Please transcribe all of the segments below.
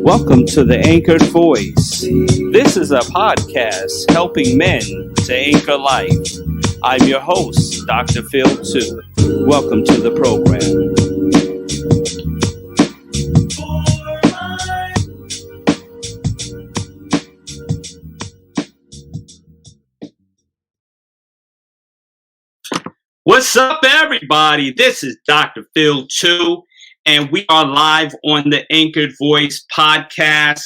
Welcome to The Anchored Voice. This is a podcast helping men to anchor life. I'm your host, Dr. Phil 2. Welcome to the program. What's up, everybody? This is Dr. Phil 2. And we are live on the Anchored Voice podcast.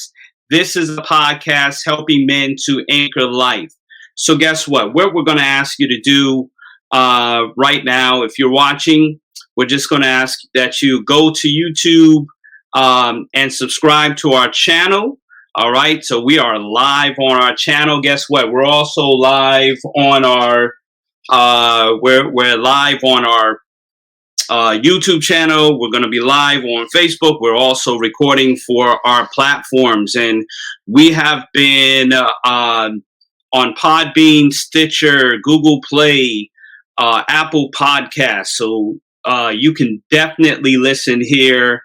This is a podcast helping men to anchor life. So guess what? What we're going to ask you to do right now, if you're watching, we're just going to ask that you go to YouTube and subscribe to our channel. All right. So we are live on our channel. Guess what? We're also live on our we're live on our YouTube channel. We're going to be live on Facebook. We're also recording for our platforms, and we have been on Podbean, Stitcher, Google Play, Apple Podcasts. So you can definitely listen here.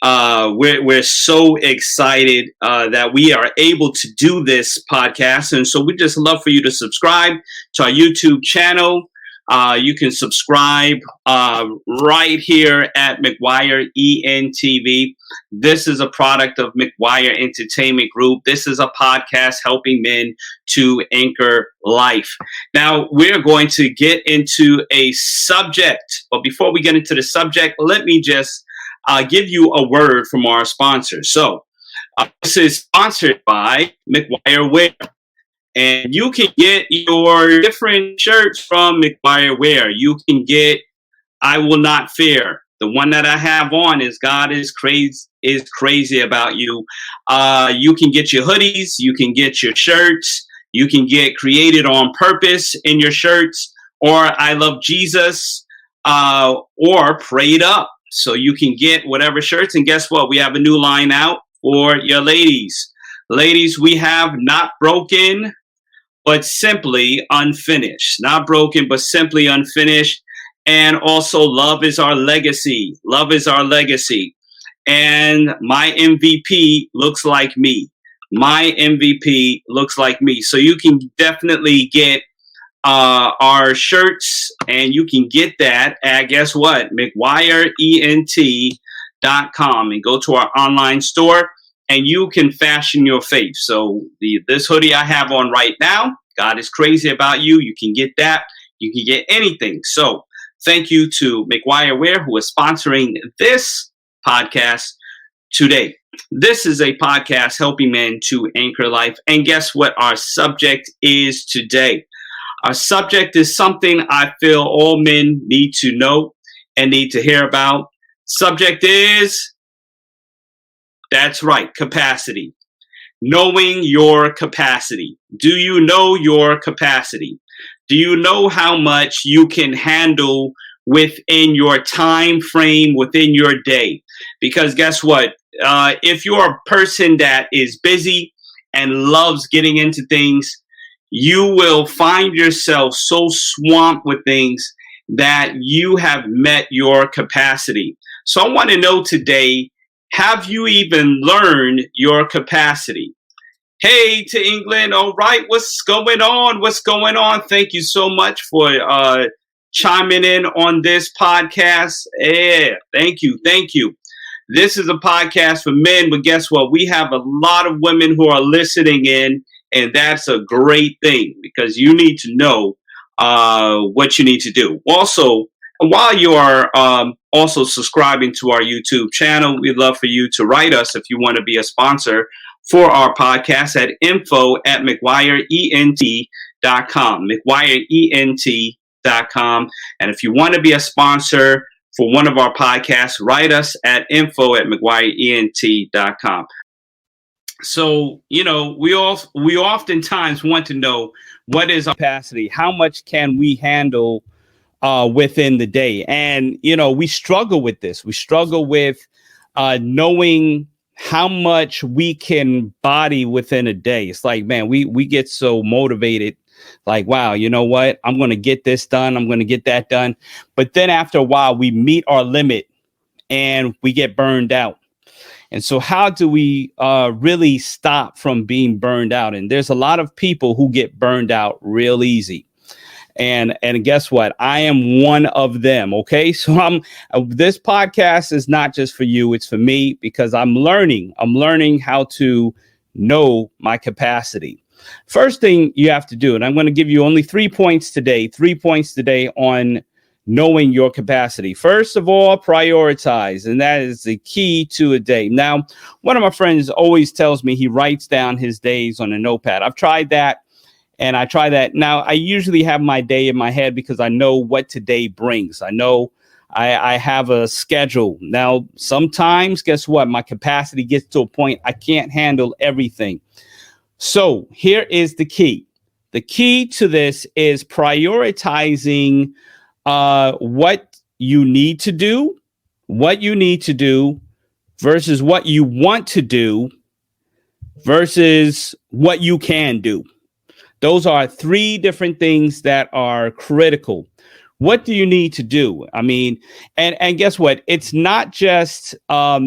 We're so excited that we are able to do this podcast, and so we just love for you to subscribe to our YouTube channel. You can subscribe right here at McGuire ENTV. This is a product of McGuire Entertainment Group. This is a podcast helping men to anchor life. Now, we're going to get into a subject. But before we get into the subject, let me just give you a word from our sponsor. So, this is sponsored by McGuire Wear. And you can get your different shirts from McGuire Wear. You can get I Will Not Fear. The one that I have on is God is crazy about you. You can get your hoodies. You can get your shirts. You can get Created on Purpose in your shirts, or I Love Jesus, or Prayed Up. So you can get whatever shirts. And guess what? We have a new line out for your ladies. Ladies, we have Not Broken, but Simply Unfinished. Not broken, but simply unfinished. And also Love is Our Legacy. Love is Our Legacy. And My MVP Looks Like Me. My MVP Looks Like Me. So you can definitely get our shirts, and you can get that at, guess what? McGuireENT.com, and go to our online store. And you can fashion your faith. So this hoodie I have on right now, God is crazy about you. You can get that. You can get anything. So thank you to McGuire Wear, who is sponsoring this podcast today. This is a podcast helping men to anchor life. And guess what our subject is today? Our subject is something I feel all men need to know and need to hear about. Subject is, that's right, capacity. Knowing your capacity. Do you know your capacity? Do you know how much you can handle within your time frame, within your day? Because guess what? If you're a person that is busy and loves getting into things, you will find yourself so swamped with things that you have met your capacity. So I want to know today, have you even learned your capacity? Hey, to England. All right. What's going on? What's going on? Thank you so much for chiming in on this podcast. Yeah, thank you. Thank you. This is a podcast for men, but guess what? We have a lot of women who are listening in, and that's a great thing because you need to know what you need to do. Also, while you are also subscribing to our YouTube channel, we'd love for you to write us if you want to be a sponsor for our podcast at info@McGuireENT.com, McGuireENT.com. And if you want to be a sponsor for one of our podcasts, write us at info@McGuireENT.com. So, you know, we oftentimes want to know, what is our capacity? How much can we handle within the day? And, you know, we struggle with this. We struggle with knowing how much we can body within a day. It's like, man, we get so motivated, like, wow, you know what? I'm going to get this done. I'm going to get that done. But then after a while, we meet our limit and we get burned out. And so how do we really stop from being burned out? And there's a lot of people who get burned out real easy. And guess what? I am one of them. Okay. So this podcast is not just for you. It's for me because I'm learning how to know my capacity. First thing you have to do, and I'm going to give you only 3 points today on knowing your capacity. First of all, prioritize. And that is the key to a day. Now, one of my friends always tells me he writes down his days on a notepad. I've tried that. And I try that. Now, I usually have my day in my head because I know what today brings. I know I have a schedule. Now, sometimes, guess what? My capacity gets to a point I can't handle everything. So here is the key. The key to this is prioritizing what you need to do versus what you want to do versus what you can do. Those are 3 different things that are critical. What do you need to do? I mean, and guess what? It's not just,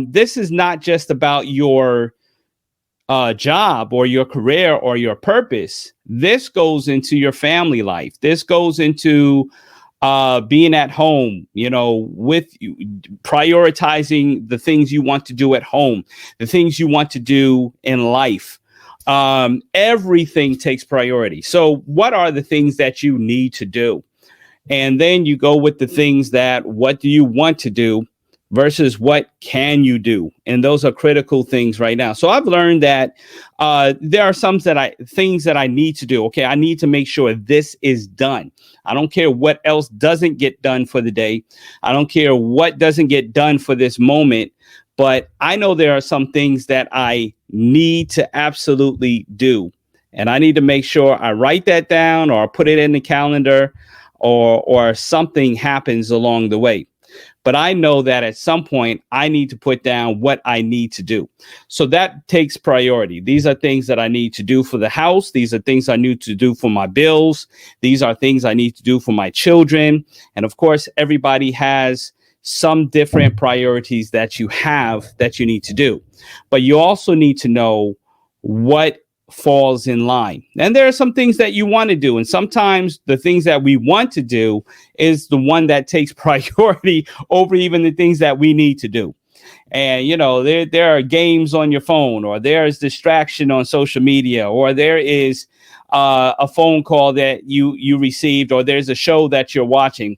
this is not just about your job or your career or your purpose. This goes into your family life. This goes into being at home, with you, prioritizing the things you want to do at home, the things you want to do in life. Everything takes priority. So what are the things that you need to do? And then you go with the things that, what do you want to do versus what can you do? And those are critical things right now. So I've learned that there are things that I need to do. Okay, I need to make sure this is done. I don't care what else doesn't get done for the day. I don't care what doesn't get done for this moment. But I know there are some things that I need to absolutely do. And I need to make sure I write that down or put it in the calendar or something happens along the way. But I know that at some point I need to put down what I need to do. So that takes priority. These are things that I need to do for the house. These are things I need to do for my bills. These are things I need to do for my children. And of course, everybody has some different priorities that you need to do. But you also need to know what falls in line. And there are some things that you want to do. And sometimes the things that we want to do is the one that takes priority over even the things that we need to do. And, there are games on your phone, or there's distraction on social media, or there is a phone call that you received, or there's a show that you're watching.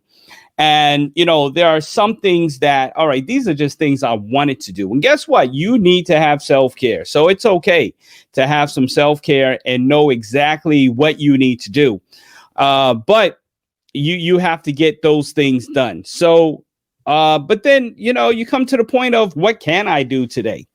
And, there are some things that, all right, these are just things I wanted to do. And guess what? You need to have self-care. So it's okay to have some self-care and know exactly what you need to do. But you have to get those things done. So, but then, you come to the point of, what can I do today?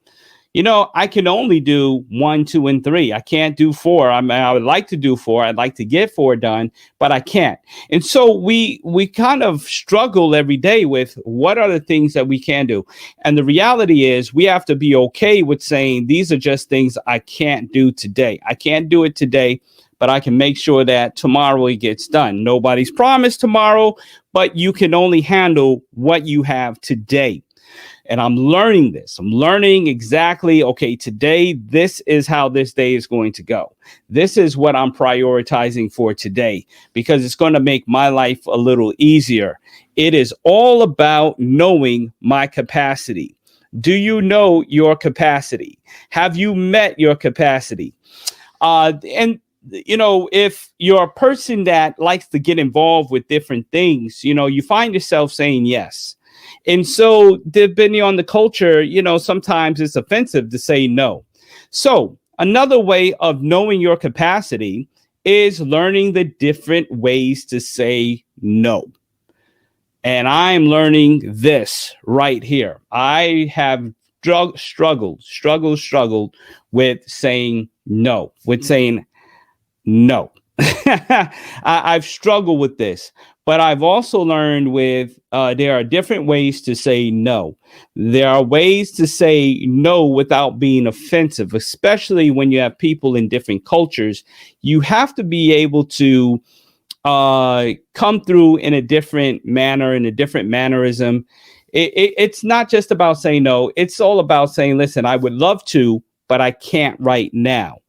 I can only do 1, 2, and 3. I can't do 4. I would like to do 4. I'd like to get 4 done, but I can't. And so we kind of struggle every day with what are the things that we can do. And the reality is we have to be okay with saying these are just things I can't do today. I can't do it today, but I can make sure that tomorrow it gets done. Nobody's promised tomorrow, but you can only handle what you have today. And I'm learning this. I'm learning exactly, okay, today, this is how this day is going to go. This is what I'm prioritizing for today, because it's going to make my life a little easier. It is all about knowing my capacity. Do you know your capacity? Have you met your capacity? And if you're a person that likes to get involved with different things, you find yourself saying yes. And so depending on the culture, sometimes it's offensive to say no. So another way of knowing your capacity is learning the different ways to say no. And I'm learning this right here. I have struggled with saying no, I've struggled with this, but I've also learned there are different ways to say no. There are ways to say no without being offensive, especially when you have people in different cultures. You have to be able to come through in a different manner, in a different mannerism. It's not just about saying no. It's all about saying, listen, I would love to, but I can't right now.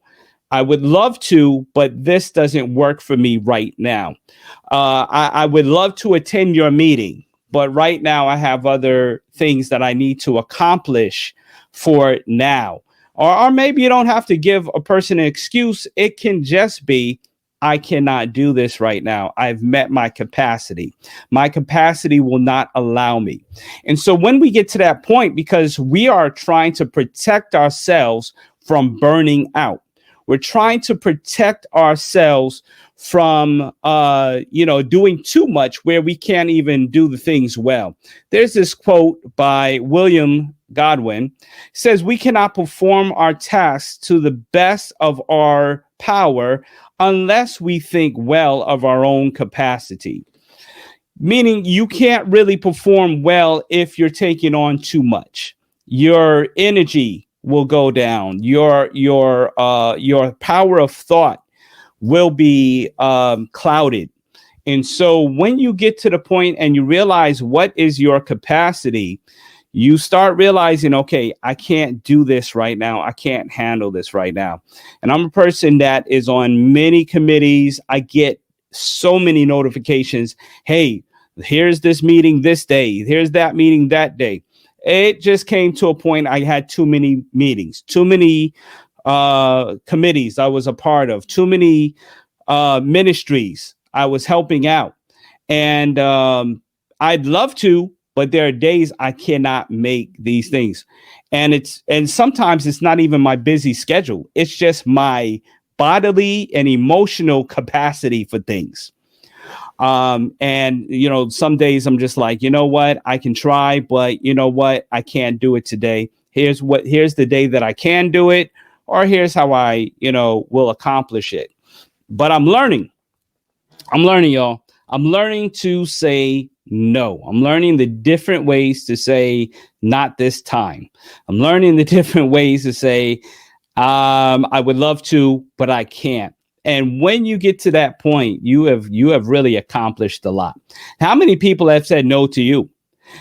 I would love to, but this doesn't work for me right now. I would love to attend your meeting, but right now I have other things that I need to accomplish for now. Or maybe you don't have to give a person an excuse. It can just be, I cannot do this right now. I've met my capacity. My capacity will not allow me. And so when we get to that point, because we are trying to protect ourselves from burning out, we're trying to protect ourselves from, doing too much where we can't even do the things well. There's this quote by William Godwin. It says, we cannot perform our tasks to the best of our power unless we think well of our own capacity. Meaning you can't really perform well if you're taking on too much. Your energy will go down. Your power of thought will be clouded. And so when you get to the point and you realize what is your capacity, you start realizing, okay, I can't do this right now. I can't handle this right now. And I'm a person that is on many committees. I get so many notifications. Hey, here's this meeting this day. Here's that meeting that day. It just came to a point I had too many meetings, too many committees I was a part of, too many ministries I was helping out. And I'd love to, but there are days I cannot make these things. And sometimes it's not even my busy schedule. It's just my bodily and emotional capacity for things. And some days I'm just like, you know what, I can try, but you know what, I can't do it today. Here's the day that I can do it, or here's how I, will accomplish it. But I'm learning, y'all. I'm learning to say no. I'm learning the different ways to say not this time. I'm learning the different ways to say, I would love to, but I can't. And when you get to that point, you have really accomplished a lot. How many people have said no to you?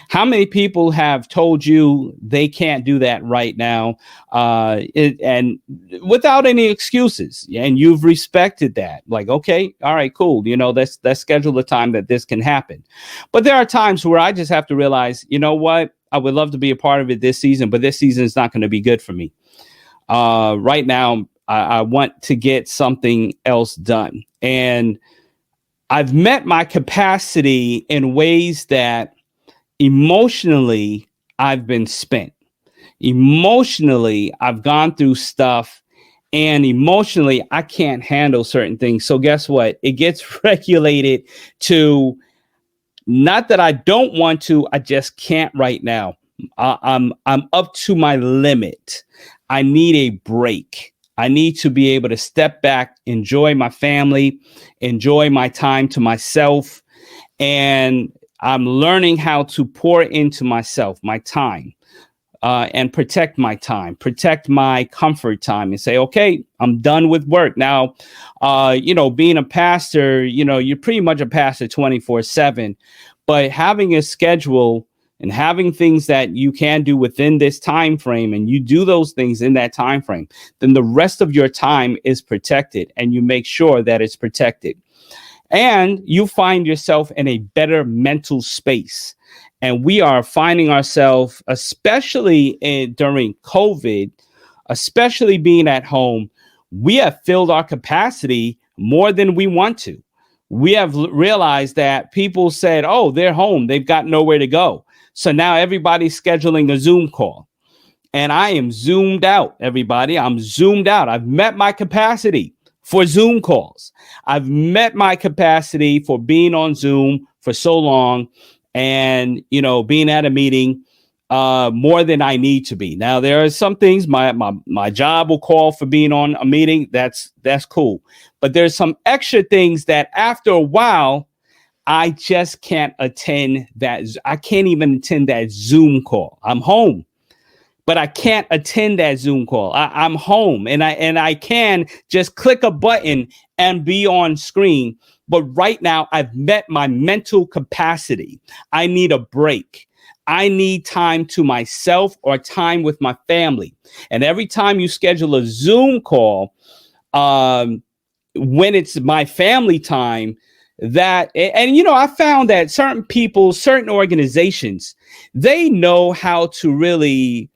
How many people have told you they can't do that right now, and without any excuses? And you've respected that. Like, okay, all right, cool. Let's schedule the time that this can happen. But there are times where I just have to realize, you know what? I would love to be a part of it this season, but this season is not going to be good for me. Right now, I want to get something else done. And I've met my capacity in ways that emotionally I've been spent. Emotionally, I've gone through stuff, and emotionally I can't handle certain things. So guess what? It gets regulated to not that I don't want to, I just can't right now. I'm up to my limit. I need a break. I need to be able to step back, enjoy my family, enjoy my time to myself. And I'm learning how to pour into myself, my time, and protect my time, protect my comfort time, and say, okay, I'm done with work. Now, being a pastor, you're pretty much a pastor 24/7, but having a schedule and having things that you can do within this time frame, and you do those things in that time frame, then the rest of your time is protected, and you make sure that it's protected. And you find yourself in a better mental space. And we are finding ourselves, especially during COVID, especially being at home, we have filled our capacity more than we want to. We have realized that people said, oh, they're home, they've got nowhere to go. So now everybody's scheduling a Zoom call. And I am zoomed out, everybody. I'm zoomed out. I've met my capacity for Zoom calls. I've met my capacity for being on Zoom for so long and, being at a meeting more than I need to be. Now, there are some things my job will call for being on a meeting. That's cool. But there's some extra things that after a while, I just can't attend that. I can't even attend that Zoom call. I'm home. but I can't attend that Zoom call. I'm home and I can just click a button and be on screen. But right now I've met my mental capacity. I need a break. I need time to myself or time with my family. And every time you schedule a Zoom call, when it's my family time, I found that certain people, certain organizations, they know how to really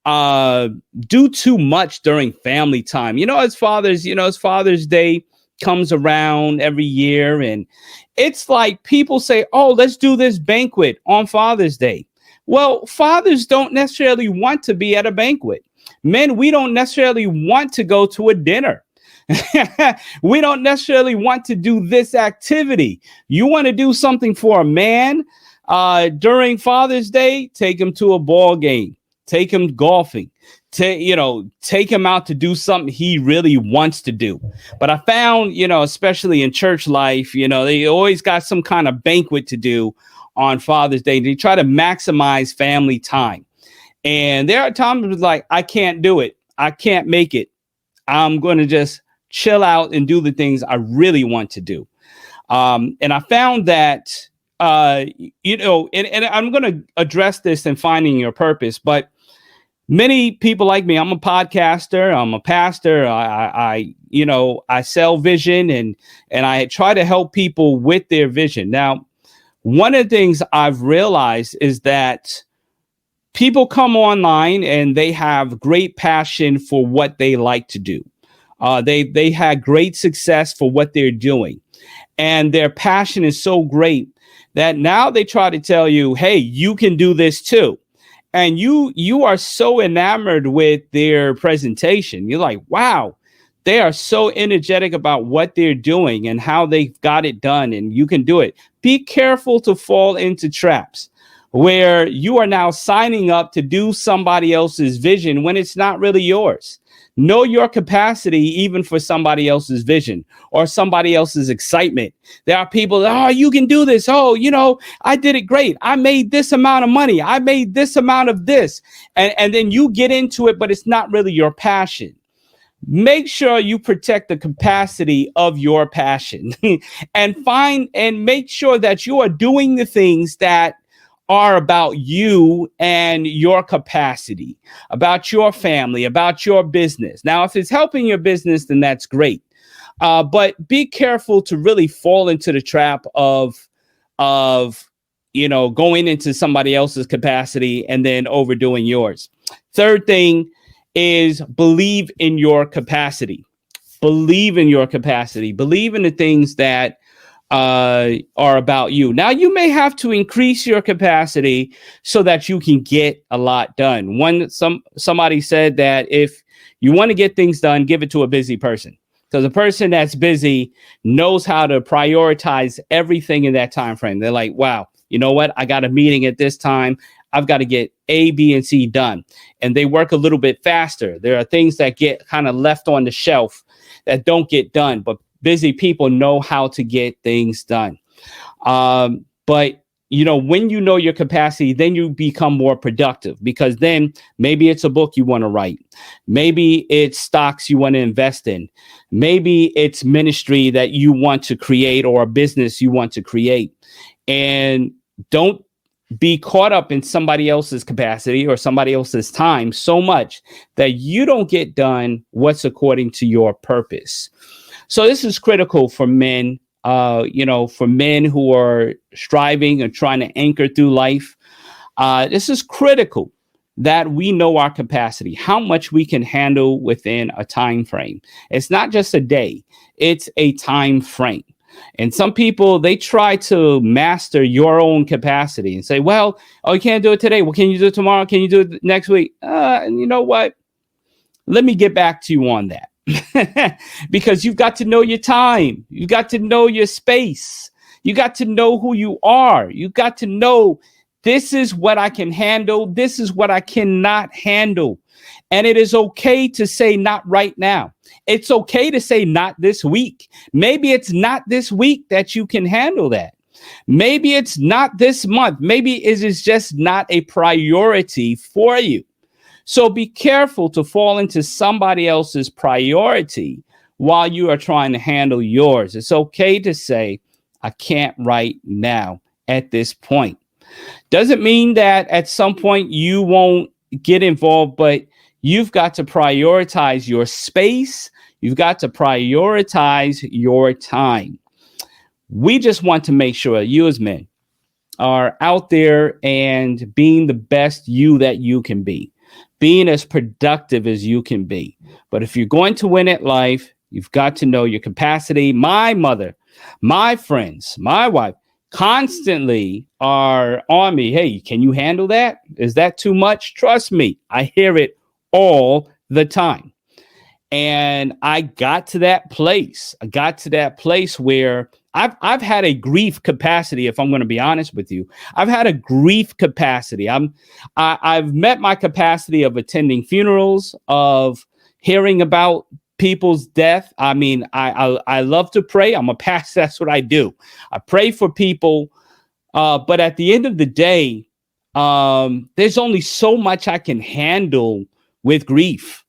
do too much during family time. As Father's Day comes around every year, and it's like people say, oh, let's do this banquet on Father's Day. Well, fathers don't necessarily want to be at a banquet. Men, we don't necessarily want to go to a dinner. We don't necessarily want to do this activity. You want to do something for a man during Father's Day, take him to a ball game, take him golfing, take him out to do something he really wants to do. But I found, especially in church life, they always got some kind of banquet to do on Father's Day. They try to maximize family time. And there are times like, I can't do it. I can't make it. I'm going to just chill out and do the things I really want to do. And I found that, and I'm going to address this in finding your purpose, but many people like me, I'm a podcaster, I'm a pastor, I sell vision and I try to help people with their vision. Now, one of the things I've realized is that people come online and they have great passion for what they like to do. They had great success for what they're doing, and their passion is so great that now they try to tell you, hey, you can do this too. And you are so enamored with their presentation. You're like, wow, they are so energetic about what they're doing and how they've got it done, and you can do it. Be careful to fall into traps where you are now signing up to do somebody else's vision when it's not really yours. Know your capacity, even for somebody else's vision or somebody else's excitement. There are people, oh, you can do this. Oh, I did it great. I made this amount of money. I made this amount of this. And then you get into it, but it's not really your passion. Make sure you protect the capacity of your passion and make sure that you are doing the things that are about you and your capacity, about your family, about your business. Now, if it's helping your business, then that's great. But be careful to really fall into the trap of going into somebody else's capacity and then overdoing yours. Third thing is believe in your capacity. Believe in your capacity. Believe in the things that are about you. Now, you may have to increase your capacity so that you can get a lot done. Somebody said that if you want to get things done, give it to a busy person, because a person that's busy knows how to prioritize everything in that time frame. They're like, wow, you know what? I got a meeting at this time. I've got to get A, B, and C done. And they work a little bit faster. There are things that get kind of left on the shelf that don't get done, but busy people know how to get things done. But when you know your capacity, then you become more productive, because then maybe it's a book you want to write. Maybe it's stocks you want to invest in. Maybe it's ministry that you want to create or a business you want to create. And don't be caught up in somebody else's capacity or somebody else's time so much that you don't get done what's according to your purpose. So this is critical for men, for men who are striving and trying to anchor through life. This is critical that we know our capacity, how much we can handle within a time frame. It's not just a day, it's a time frame. And some people, they try to master your own capacity and say, well, oh, you can't do it today. Well, can you do it tomorrow? Can you do it next week? And you know what? Let me get back to you on that. Because you've got to know your time. You've got to know your space. You got to know who you are. You got to know, this is what I can handle. This is what I cannot handle. And it is okay to say not right now. It's okay to say not this week. Maybe it's not this week that you can handle that. Maybe it's not this month. Maybe it is just not a priority for you. So be careful to fall into somebody else's priority while you are trying to handle yours. It's okay to say, I can't right now at this point. Doesn't mean that at some point you won't get involved, but you've got to prioritize your space. You've got to prioritize your time. We just want to make sure you as men are out there and being the best you that you can be, being as productive as you can be. But if you're going to win at life, you've got to know your capacity. My mother, my friends, my wife constantly are on me. Hey, can you handle that? Is that too much? Trust me, I hear it all the time. And I got to that place. Where I've had a grief capacity, if I'm going to be honest with you. I've had a grief capacity. I've met my capacity of attending funerals, of hearing about people's death. I mean, I love to pray. I'm a pastor. That's what I do. I pray for people. But at the end of the day, there's only so much I can handle with grief,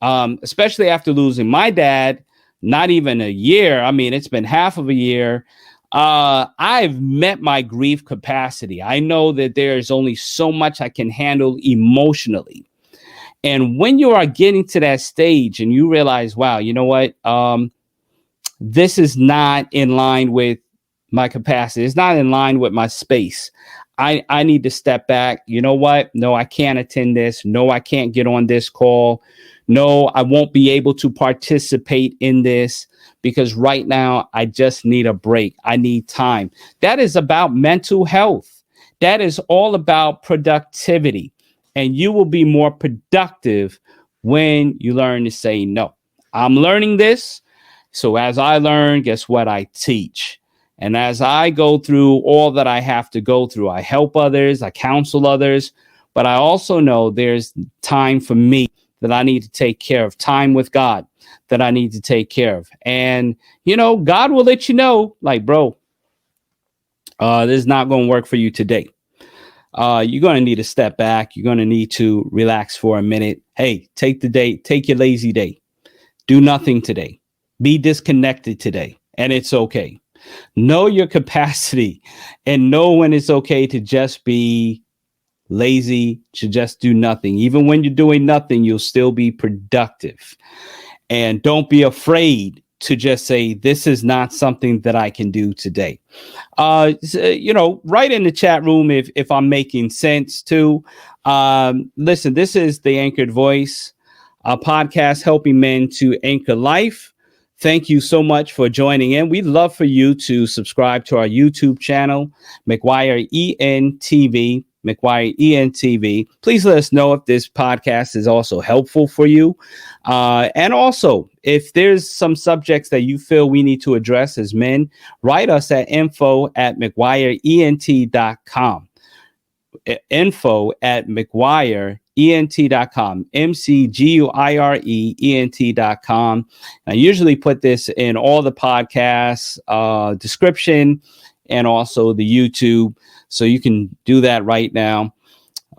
especially after losing my dad. Not even a year. I mean, it's been half of a year. I've met my grief capacity. I know that there's only so much I can handle emotionally. And when you are getting to that stage and you realize, wow, you know what? This is not in line with my capacity. It's not in line with my space. I need to step back. You know what? No, I can't attend this. No, I can't get on this call. No, I won't be able to participate in this because right now I just need a break. I need time. That is about mental health. That is all about productivity. And you will be more productive when you learn to say no. I'm learning this. So as I learn, guess what? I teach. And as I go through all that I have to go through, I help others, I counsel others, but I also know there's time for me that I need to take care of, time with God that I need to take care of. And, you know, God will let you know, like, bro, this is not going to work for you today. You're going to need to step back. You're going to need to relax for a minute. Hey, take the day, take your lazy day. Do nothing today. Be disconnected today. And it's okay. Know your capacity and know when it's okay to just be lazy, to just do nothing. Even when you're doing nothing, you'll still be productive. And don't be afraid to just say, this is not something that I can do today. You know, write in the chat room if I'm making sense too. Listen, this is the Anchored Voice, a podcast helping men to anchor life. Thank you so much for joining in. We'd love for you to subscribe to our YouTube channel, McGuire ENTV. McGuire ENTV. Please let us know if this podcast is also helpful for you. And also, if there's some subjects that you feel we need to address as men, write us at info@McGuireENT.com. info@McGuireENT.com. McGuireENT.com. I usually put this in all the podcasts description and also the YouTube. So you can do that right now.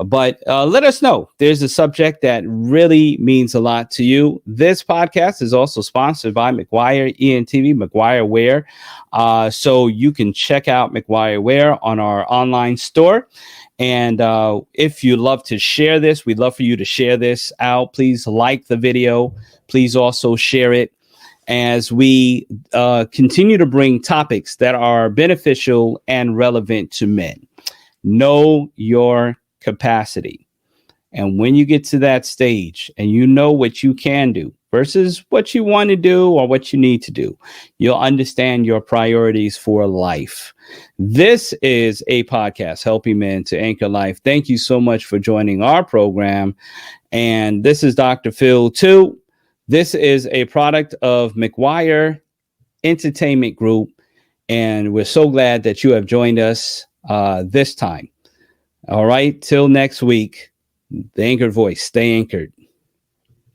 But let us know. There's a subject that really means a lot to you. This podcast is also sponsored by McGuire ENTV, McGuire Wear. So you can check out McGuire Wear on our online store. And if you love to share this, we'd love for you to share this out. Please like the video. Please also share it as we continue to bring topics that are beneficial and relevant to men. Know your capacity. And when you get to that stage and you know what you can do versus what you want to do or what you need to do, you'll understand your priorities for life. This is a podcast helping men to anchor life. Thank you so much for joining our program. And this is Dr. Phil 2. This is a product of McGuire Entertainment Group. And we're so glad that you have joined us this time. All right. Till next week, the Anchored Voice. Stay anchored.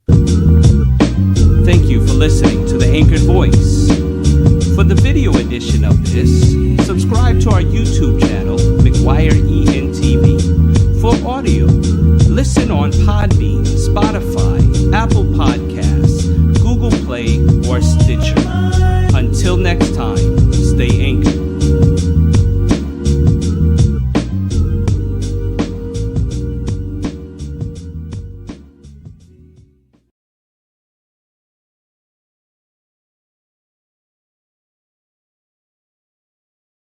Thank you for listening to the Anchored Voice. For the video edition of this, subscribe to our YouTube channel, McGuire ENTV. For audio, Listen on Podbean, Spotify, Apple Podcasts, Google Play, or Stitcher. Until next time.